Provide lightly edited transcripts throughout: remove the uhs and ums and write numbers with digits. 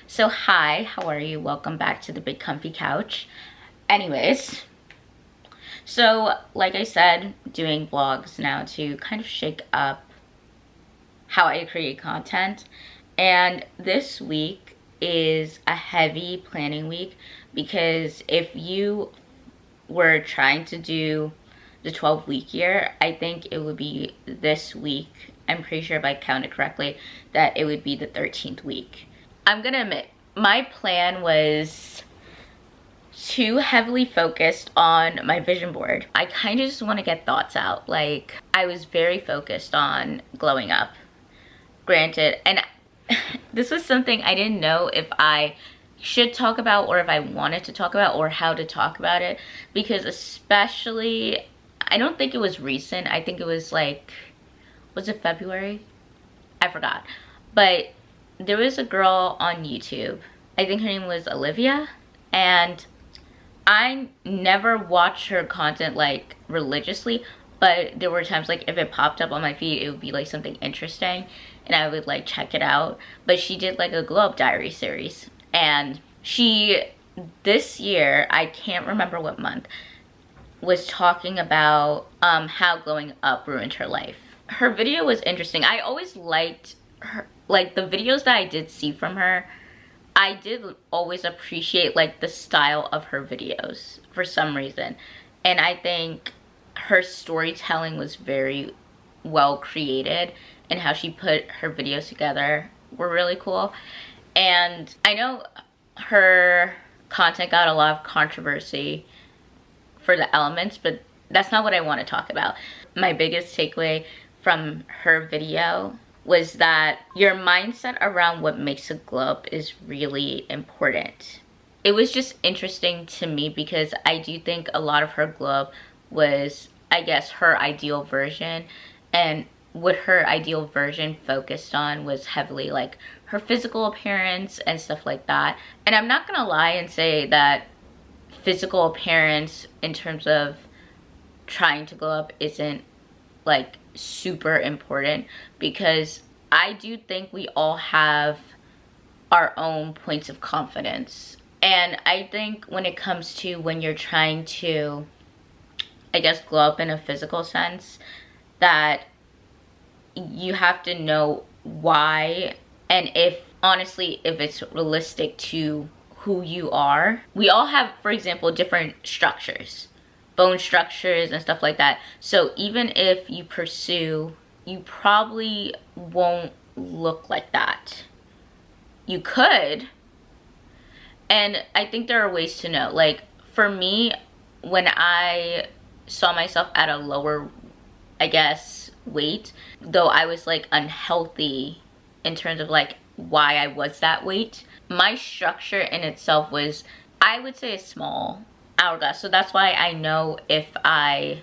So hi, how are you? Welcome back to the big comfy couch. Anyways, so like I said, doing vlogs now to kind of shake up how I create content. And this week is a heavy planning week because if you were trying to do the 12-week year, I think it would be this week. I'm pretty sure if I counted correctly that it would be the 13th week. I'm gonna admit, my plan was too heavily focused on my vision board. I kind of just want to get thoughts out. Like, I was very focused on glowing up. Granted, and this was something I didn't know if I should talk about or if I wanted to talk about or how to talk about it, because especially, I don't think it was recent. I think it was like, was it February? I forgot. But there was a girl on YouTube, I think her name was Olivia, and I never watched her content like religiously, but there were times like if it popped up on my feed, it would be like something interesting and I would like check it out. But she did like a glow up diary series, and she, this year, I can't remember what month, was talking about how glowing up ruined her life. Her video was interesting. I always liked her, like the videos that I did see from her. I did always appreciate like the style of her videos for some reason. And I think her storytelling was very well created, and how she put her videos together were really cool. And I know her content got a lot of controversy for the elements, but that's not what I want to talk about. My biggest takeaway from her video was that your mindset around what makes a glow up is really important. It was just interesting to me because I do think a lot of her glow up was, I guess, her ideal version, and what her ideal version focused on was heavily like her physical appearance and stuff like that. And I'm not gonna lie and say that physical appearance in terms of trying to glow up isn't like super important, because I do think we all have our own points of confidence. And I think when it comes to when you're trying to, I guess, glow up in a physical sense, that you have to know why, and if honestly if it's realistic to who you are. We all have, for example, different structures, bone structures and stuff like that. So even if you pursue, you probably won't look like that. You could, and I think there are ways to know. Like for me, when I saw myself at a lower, I guess, weight, though I was like unhealthy in terms of like why I was that weight, my structure in itself was, I would say, a small hourglass. So that's why I know if I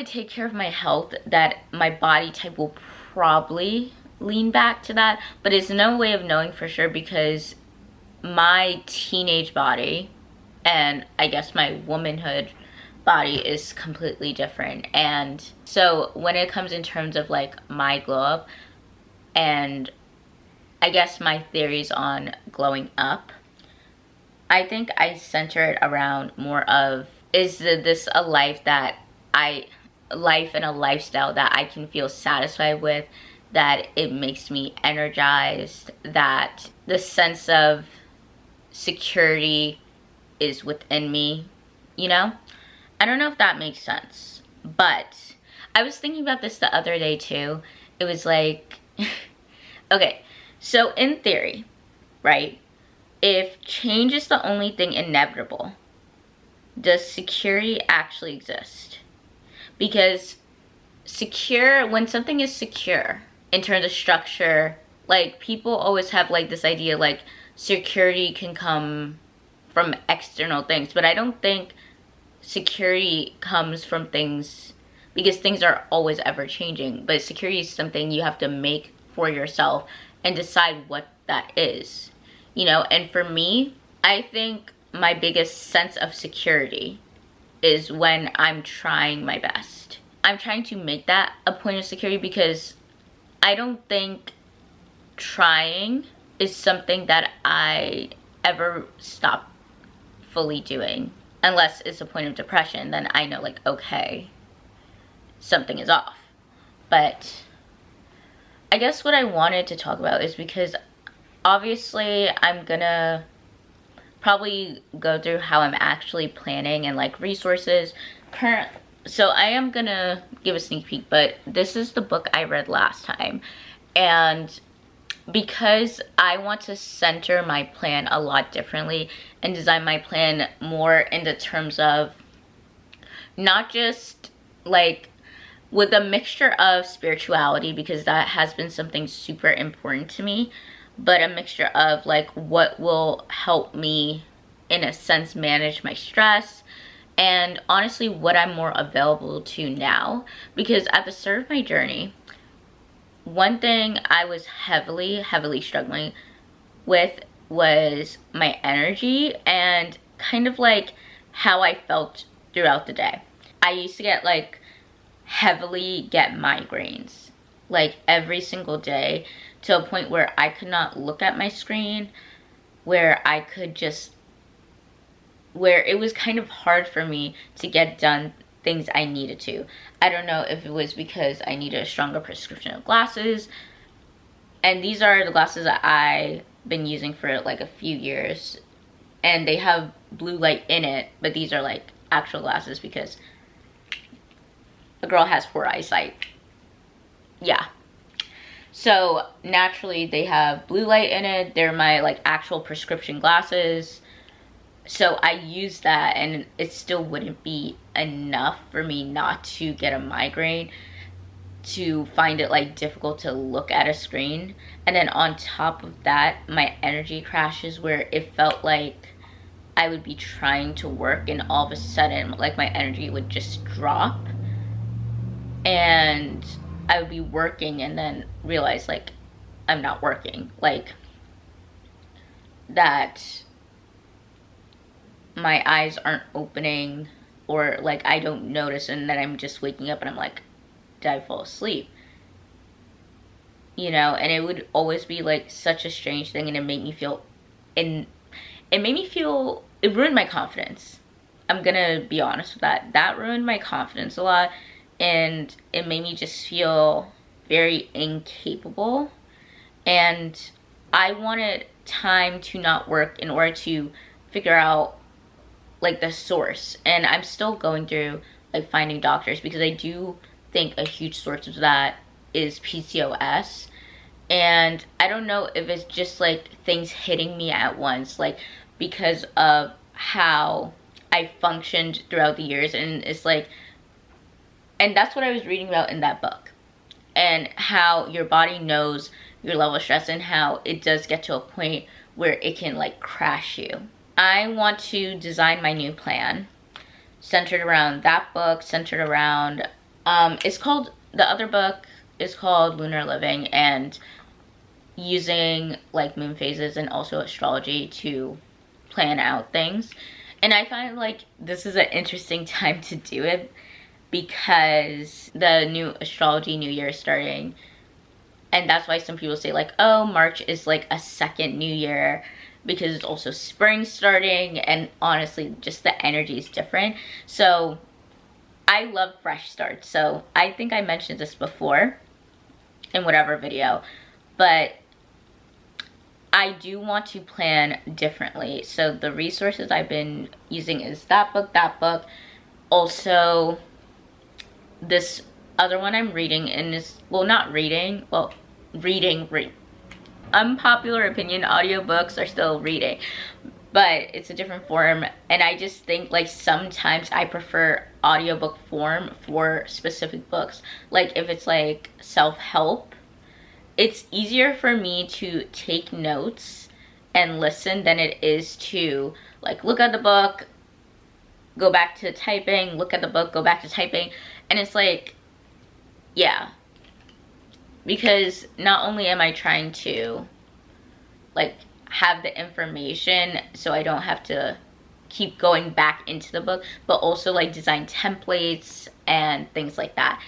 take care of my health, that my body type will probably lean back to that. But it's no way of knowing for sure, because my teenage body and I guess my womanhood body is completely different. And so when it comes in terms of like my glow up, and I guess my theories on glowing up, I think I center it around more of, is this a life and a lifestyle that I can feel satisfied with, that it makes me energized, that the sense of security is within me, you know? I don't know if that makes sense, but I was thinking about this the other day too. It was like, okay, so in theory, right, if change is the only thing inevitable, does security actually exist? Because when something is secure in terms of structure, like people always have like this idea like security can come from external things, but I don't think security comes from things, because things are always ever changing. But security is something you have to make for yourself and decide what that is, you know? And for me, I think my biggest sense of security is when I'm trying my best. I'm trying to make that a point of security, because I don't think trying is something that I ever stop fully doing. Unless it's a point of depression, then I know, like, okay, something is off. But I guess what I wanted to talk about is because obviously I'm gonna probably go through how I'm actually planning and like resources. So I am gonna give a sneak peek, but this is the book I read last time. And because I want to center my plan a lot differently and design my plan more in the terms of not just like with a mixture of spirituality, because that has been something super important to me, but a mixture of like what will help me in a sense manage my stress, and honestly what I'm more available to now. Because at the start of my journey, one thing I was heavily struggling with was my energy and kind of like how I felt throughout the day. I used to get like heavily get migraines like every single day, to a point where I could not look at my screen, where it was kind of hard for me to get done things I needed to. I don't know if it was because I needed a stronger prescription of glasses, and these are the glasses that I've been using for like a few years, and they have blue light in it, but these are like actual glasses because a girl has poor eyesight. Yeah. So naturally they have blue light in it. They're my like actual prescription glasses. So I use that, and it still wouldn't be enough for me not to get a migraine, to find it like difficult to look at a screen. And then on top of that, my energy crashes, where it felt like I would be trying to work and all of a sudden like my energy would just drop, and I would be working and then realize like I'm not working, like that my eyes aren't opening, or like I don't notice, and then I'm just waking up and I'm like, did I fall asleep? You know, and it would always be like such a strange thing, and it made me feel, it ruined my confidence. I'm gonna be honest with that. That ruined my confidence a lot, and it made me just feel very incapable. And I wanted time to not work in order to figure out like the source. And I'm still going through like finding doctors, because I do think a huge source of that is PCOS. And I don't know if it's just like things hitting me at once, like because of how I functioned throughout the years. And it's like, and that's what I was reading about in that book, and how your body knows your level of stress, and how it does get to a point where it can like crash you. I want to design my new plan centered around that book, centered around, the other book is called Lunar Living, and using like moon phases and also astrology to plan out things. And I find like this is an interesting time to do it, because the new Astrology New Year is starting. And that's why some people say like, oh, March is like a second new year, because it's also spring starting, and honestly just the energy is different. So I love fresh starts. So I think I mentioned this before in whatever video, but I do want to plan differently. So the resources I've been using is that book, also this other one I'm reading, and this, well, not reading, well, reading. Unpopular opinion, audiobooks are still reading, but it's a different form. And I just think like sometimes I prefer audiobook form for specific books. Like if it's like self-help, it's easier for me to take notes and listen than it is to like look at the book, go back to typing, look at the book, go back to typing. And it's like, yeah, because not only am I trying to like have the information so I don't have to keep going back into the book, but also like design templates and things like that.